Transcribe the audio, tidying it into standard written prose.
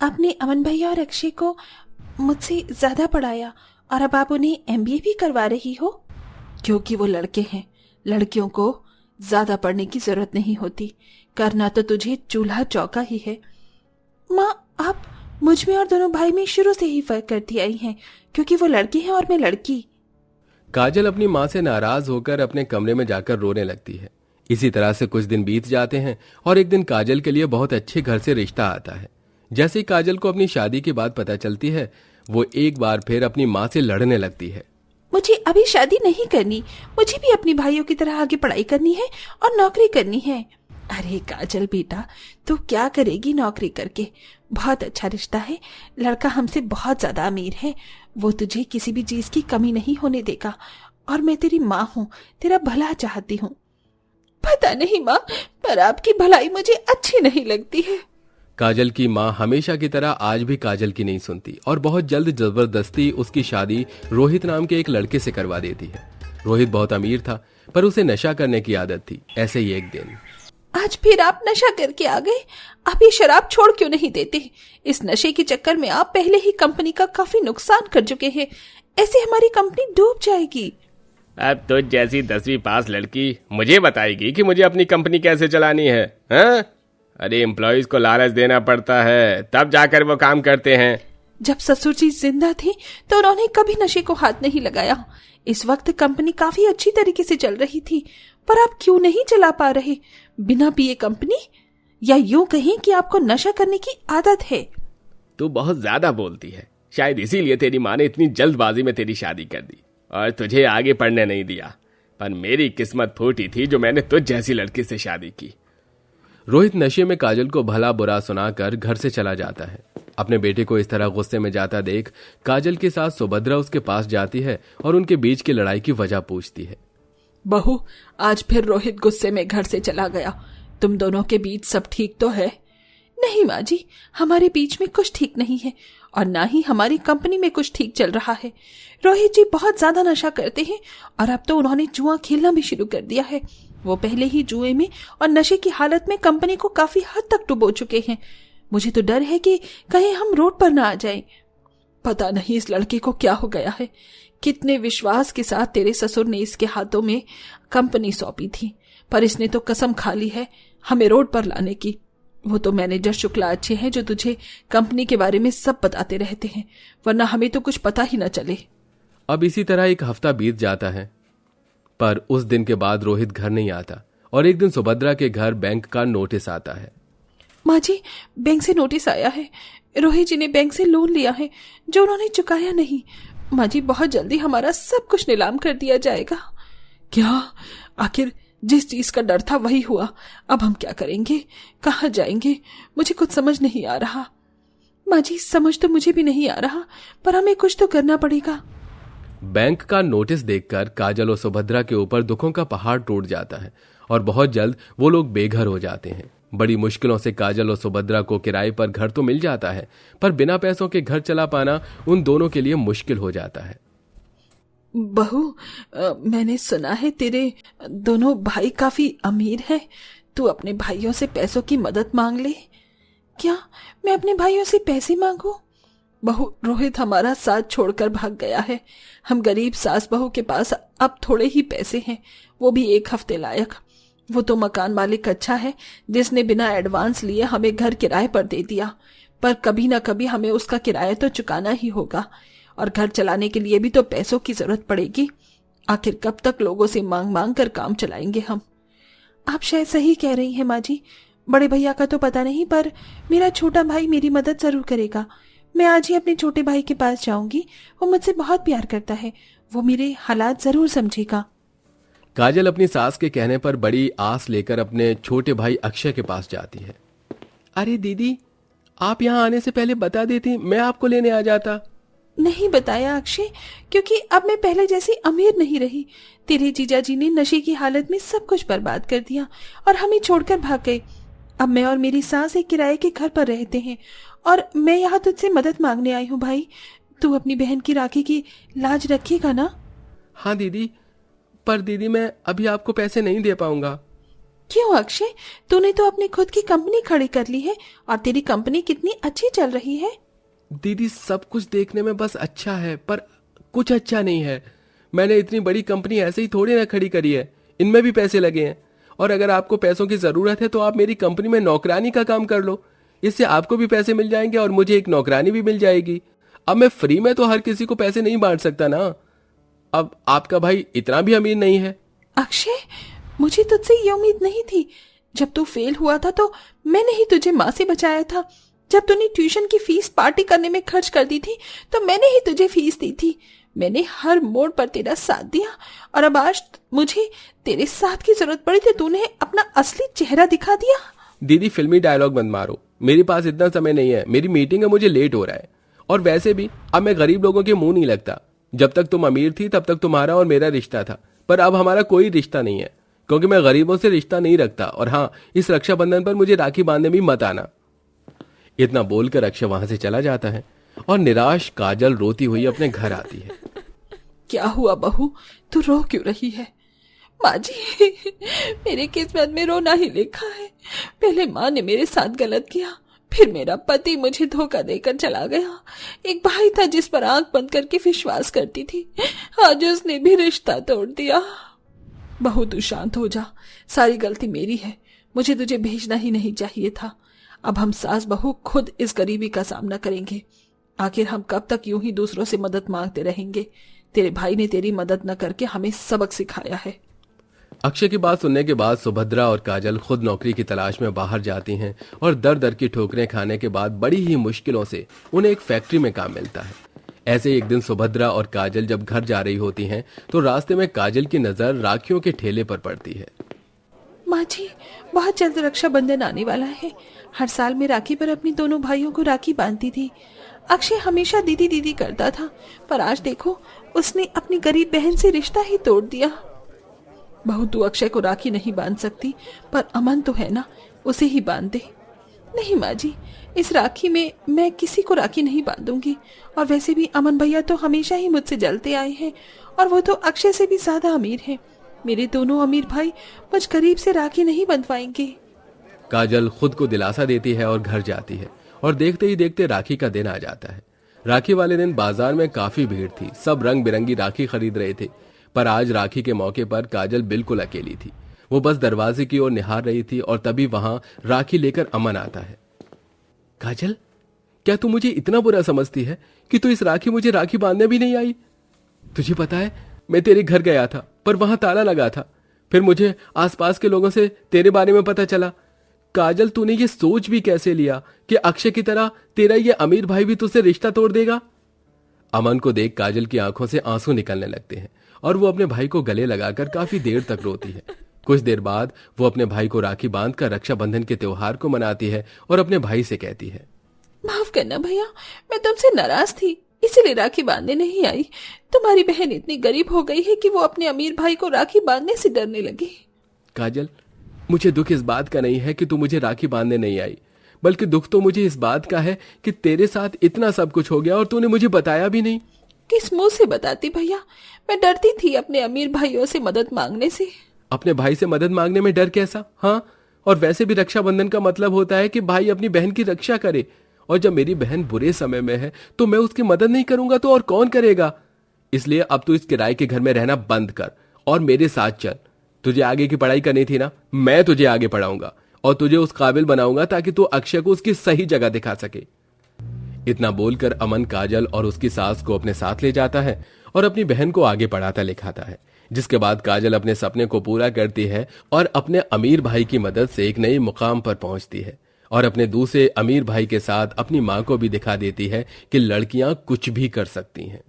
आपने अमन भैया और अक्षय को मुझसे ज्यादा पढ़ाया और अब आप उन्हें एमबीए भी करवा रही हो? क्योंकि वो लड़के हैं, लड़कियों को ज्यादा पढ़ने की जरूरत नहीं होती, करना तो तुझे चूल्हा चौका ही है। माँ, आप मुझ में और दोनों भाई में शुरू से ही फर्क करती आई हैं, क्योंकि वो लड़के हैं और मैं लड़की। काजल अपनी माँ से नाराज होकर अपने कमरे में जाकर रोने लगती है। इसी तरह से कुछ दिन बीत जाते हैं और एक दिन काजल के लिए बहुत अच्छे घर से रिश्ता आता है। जैसे ही काजल को अपनी शादी की बात पता चलती है, वो एक बार फिर अपनी माँ से लड़ने लगती है। मुझे अभी शादी नहीं करनी, मुझे भी अपने भाइयों की तरह आगे पढ़ाई करनी है और नौकरी करनी है। अरे काजल बेटा, तू क्या करेगी नौकरी करके? बहुत अच्छा रिश्ता है, लड़का हमसे बहुत ज्यादा अमीर है, वो तुझे किसी भी चीज की कमी नहीं होने देगा और मैं तेरी माँ हूँ, तेरा भला चाहती हूँ। पता नहीं माँ, पर आपकी भलाई मुझे अच्छी नहीं लगती है। काजल की माँ हमेशा की तरह आज भी काजल की नहीं सुनती और बहुत जल्द जबरदस्ती उसकी शादी रोहित नाम के एक लड़के से करवा देती है। रोहित बहुत अमीर था, पर उसे नशा करने की आदत थी। ऐसे ही एक दिन, आज फिर आप नशा करके आ गए। आप ये शराब छोड़ क्यों नहीं देते? इस नशे के चक्कर में आप पहले ही कंपनी का काफी नुकसान कर चुके हैं, ऐसे हमारी कंपनी डूब जाएगी। अब तो जैसी 10वीं पास लड़की मुझे बताएगी कि मुझे अपनी कंपनी कैसे चलानी है, हाँ? अरे एम्प्लॉइज को लालच देना पड़ता है, तब जाकर वो काम करते हैं। जब ससुर जी जिंदा थे तो उन्होंने कभी नशे को हाथ नहीं लगाया। इस वक्त कंपनी काफी अच्छी तरीके से चल रही थी, पर आप क्यों नहीं चला पा रहे बिना पिए कंपनी? या यूं कहें कि आपको नशा करने की आदत है। तू बहुत ज्यादा बोलती है, शायद इसीलिए तेरी माँ ने इतनी जल्दबाजी में तेरी शादी कर दी और तुझे आगे पढ़ने नहीं दिया। पर मेरी किस्मत फूटी थी जो मैंने तुझ जैसी लड़की से शादी की। रोहित नशे में काजल को भला बुरा सुनाकर घर से चला जाता है। अपने बेटे को इस तरह गुस्से में जाता देख काजल की सास सुभद्रा उसके पास जाती है और उनके बीच की लड़ाई की वजह पूछती है। बहू, आज फिर रोहित गुस्से में घर से चला गया, तुम दोनों के बीच सब ठीक तो है? नहीं माँ जी, हमारे बीच में कुछ ठीक नहीं है और ना ही हमारी कंपनी में कुछ ठीक चल रहा है। रोहित जी बहुत ज्यादा नशा करते हैं और अब तो उन्होंने जुआ खेलना भी शुरू कर दिया है। वो पहले ही जुए में और नशे की हालत में कंपनी को काफी हद तक डुबो चुके हैं। मुझे तो डर है कि कहीं हम रोड पर ना आ जाएं। पता नहीं इस लड़के को क्या हो गया है। कितने विश्वास के साथ तेरे ससुर ने इसके हाथों में कंपनी सौंपी थी, पर इसने तो कसम खा ली है हमें रोड पर लाने की। वो तो मैनेजर शुक्ला अच्छे हैं जो तुझे कंपनी के बारे में सब बताते रहते हैं, वरना हमें तो कुछ पता ही न चले। अब इसी तरह एक हफ्ता बीत जाता है, पर उस दिन के बाद रोहित घर नहीं आता और एक दिन सुभद्रा के घर बैंक का नोटिस आता है। माँ जी, बैंक से नोटिस आया है। रोहित जी ने बैंक से लोन लिया है जो उन्होंने चुकाया नहीं। माँ जी, बहुत जल्दी हमारा सब कुछ नीलाम कर दिया जाएगा। क्या? आखिर जिस चीज का डर था वही हुआ। अब हम क्या करेंगे, कहाँ जाएंगे? मुझे कुछ समझ नहीं आ रहा। माँ जी, समझ तो मुझे भी नहीं आ रहा, पर हमें कुछ तो करना पड़ेगा। बैंक का नोटिस देखकर काजल और सुभद्रा के ऊपर दुखों का पहाड़ टूट जाता है और बहुत जल्द वो लोग बेघर हो जाते हैं। बड़ी मुश्किलों से काजल और सुभद्रा को किराए पर घर तो मिल जाता है, पर बिना पैसों के घर चला पाना उन दोनों के लिए मुश्किल हो जाता है। बहू, मैंने सुना है तेरे दोनों भाई काफी अमीर हैं। तू अपने भाइयों से पैसों की मदद मांग ले। क्या मैं अपने भाइयों से पैसे मांगू? बहू, रोहित हमारा साथ छोड़कर भाग गया है। हम गरीब सास बहू के पास अब थोड़े ही पैसे हैं, वो भी 1 हफ्ते लायक। वो तो मकान मालिक अच्छा है जिसने बिना एडवांस लिए हमें घर किराए पर दे दिया, पर कभी ना कभी हमें उसका किराया तो चुकाना ही होगा और घर चलाने के लिए भी तो पैसों की जरूरत पड़ेगी। आखिर कब तक लोगों से मांग मांग कर काम चलाएंगे हम? आप शायद सही कह रही हैं माँ जी। बड़े भैया का तो पता नहीं, पर मेरा छोटा भाई मेरी मदद जरूर करेगा। मैं आज ही अपने छोटे भाई के पास जाऊंगी। वो मुझसे बहुत प्यार करता है, वो मेरे हालात जरूर समझेगा। काजल अपनी सास के कहने पर बड़ी आस लेकर अपने छोटे भाई अक्षय के पास जाती है। अरे दीदी, आप यहाँ आने से पहले बता देती, मैं आपको लेने आ जाता। नहीं बताया अक्षय, क्योंकि अब मैं पहले जैसी अमीर नहीं रही। तेरे जीजा जी ने नशे की हालत में सब कुछ बर्बाद कर दिया और हमें छोड़कर भाग गए। अब मैं और मेरी सास एक किराए के घर पर रहते हैं और मैं यहाँ तुझसे मदद मांगने आई हूँ। भाई, तू अपनी बहन की राखी की लाज रखेगा ना? हाँ दीदी, पर दीदी मैं अभी आपको पैसे नहीं दे पाऊंगा। क्यों अक्षय, तूने तो अपनी खुद की कंपनी खड़ी कर ली है और तेरी कंपनी कितनी अच्छी चल रही है। दीदी सब कुछ देखने में बस अच्छा है, पर कुछ अच्छा नहीं है। मैंने इतनी बड़ी कंपनी ऐसे ही थोड़ी ना खड़ी करी है, इनमें भी पैसे लगे हैं। और अगर आपको पैसों की जरूरत है तो आप मेरी कंपनी में नौकरानी का काम कर लो, इससे आपको भी पैसे मिल जाएंगे और मुझे एक नौकरानी भी मिल जाएगी। अब मैं फ्री में तो हर किसी को पैसे नहीं बांट सकता ना। अब आपका भाई इतना भी अमीर नहीं है। अक्षय, मुझे तुझसे ये उम्मीद नहीं थी। जब तू फेल हुआ था तो मैंने ही तुझे माँ से बचाया था। जब तूने ट्यूशन की फीस पार्टी करने में खर्च कर दी थी तो मैंने ही तुझे फीस दी थी। मैंने हर मोड़ पर तेरा साथ दिया और अब आज मुझे तेरे साथ की जरूरत पड़ी तो तूने अपना असली चेहरा दिखा दिया। दीदी फिल्मी डायलॉग मत मारो, मेरे पास इतना समय नहीं है, मेरी मीटिंग है, मुझे लेट हो रहा है। और वैसे भी अब मैं गरीब लोगों के मुंह नहीं लगता। जब तक तुम अमीर थी तब तक तुम्हारा और मेरा रिश्ता था, पर अब हमारा कोई रिश्ता नहीं है, क्योंकि मैं गरीबों से रिश्ता नहीं रखता। और हाँ, इस रक्षाबंधन पर मुझे राखी बांधने भी मत आना। इतना बोलकर अक्षय वहां से चला जाता है और निराश काजल रोती हुई अपने घर आती है। क्या हुआ बहू, तू रो क्यों रही है? माँ जी, मेरे किस्मत में रोना ही लिखा है। पहले माँ ने मेरे साथ गलत किया, फिर मेरा पति मुझे धोखा देकर चला गया। एक भाई था जिस पर आंख बंद करके विश्वास करती थी, आज उसने भी रिश्ता तोड़ दिया। बहू तू शांत हो जा, सारी गलती मेरी है, मुझे तुझे भेजना ही नहीं चाहिए था। अब हम सास बहू खुद इस गरीबी का सामना करेंगे। आखिर हम कब तक यूं ही दूसरों से मदद मांगते रहेंगे? तेरे भाई ने तेरी मदद न करके हमें सबक सिखाया है। अक्षय की बात सुनने के बाद सुभद्रा और काजल खुद नौकरी की तलाश में बाहर जाती हैं और दर दर की ठोकरें खाने के बाद बड़ी ही मुश्किलों से उन्हें एक फैक्ट्री में काम मिलता है। ऐसे एक दिन सुभद्रा और काजल जब घर जा रही होती हैं तो रास्ते में काजल की नजर राखियों के ठेले पर पड़ती है। माँ जी, बहुत जल्द रक्षाबंधन आने वाला है। हर साल मैं राखी पर अपने दोनों भाइयों को राखी बांधती थी। अक्षय हमेशा दीदी दीदी करता था, पर आज देखो उसने अपनी गरीब बहन से रिश्ता ही तोड़ दिया। बहू तू अक्षय को राखी नहीं बांध सकती, पर अमन तो है ना, उसे ही बांध दे। नहीं माँ जी, इस राखी में मैं किसी को राखी नहीं बांधूंगी। और वैसे भी अमन भैया तो हमेशा ही मुझसे जलते आए हैं और वो तो अक्षय से भी ज्यादा अमीर हैं। मेरे दोनों अमीर भाई मुझ गरीब से राखी नहीं बंधवाएंगे। काजल खुद को दिलासा देती है और घर जाती है और देखते ही देखते राखी का दिन आ जाता है। राखी वाले दिन बाजार में काफी भीड़ थी, सब रंग बिरंगी राखी खरीद रहे थे। पर आज राखी के मौके पर काजल बिल्कुल अकेली थी। वो बस दरवाजे की ओर निहार रही थी और तभी वहां राखी लेकर अमन आता है। काजल, क्या तू मुझे इतना बुरा समझती है कि तू इस राखी मुझे राखी बांधने भी नहीं आई? तुझे पता है मैं तेरे घर गया था पर वहां ताला लगा था। फिर मुझे आसपास के लोगों से तेरे बारे में पता चला। काजल, तूने ये सोच भी कैसे लिया कि अक्षय की तरह तेरा ये अमीर भाई भी तुझसे रिश्ता तोड़ देगा? अमन को देख काजल की आंखों से आंसू निकलने लगते हैं और वो अपने भाई को गले लगाकर काफी देर तक रोती है। कुछ देर बाद वो अपने भाई को राखी बांधकर रक्षाबंधन के त्योहार को मनाती है और अपने भाई से कहती है, माफ करना भैया, मैं तुमसे नाराज थी, इसीलिए राखी बांधने नहीं आई। तुम्हारी बहन इतनी गरीब हो गई है कि वो अपने अमीर भाई को राखी बांधने से डरने लगी। काजल, मुझे दुख इस बात का नहीं है कि तू मुझे राखी बांधने नहीं आई, बल्कि दुख तो मुझे इस बात का है कि तेरे साथ इतना सब कुछ हो गया और तूने मुझे बताया भी नहीं। किस मुंह से बताती भैया, मैं डरती थी अपने अमीर भाइयों से मदद मांगने से। अपने भाई से मदद मांगने में डर कैसा? हाँ, और वैसे भी रक्षाबंधन का मतलब होता है कि भाई अपनी बहन की रक्षा करे, और जब मेरी बहन बुरे समय में है तो मैं उसकी मदद नहीं करूंगा तो और कौन करेगा? इसलिए अब तू इस किराए के घर में रहना बंद कर और मेरे साथ चल। तुझे आगे की पढ़ाई करनी थी ना, मैं तुझे आगे पढ़ाऊंगा और तुझे उस काबिल बनाऊंगा ताकि तू अक्षय को उसकी सही जगह दिखा सके। इतना बोलकर अमन काजल और उसकी सास को अपने साथ ले जाता है और अपनी बहन को आगे पढ़ाता लिखाता है, जिसके बाद काजल अपने सपने को पूरा करती है और अपने अमीर भाई की मदद से एक नए मुकाम पर पहुंचती है और अपने दूसरे अमीर भाई के साथ अपनी मां को भी दिखा देती है कि लड़कियां कुछ भी कर सकती हैं।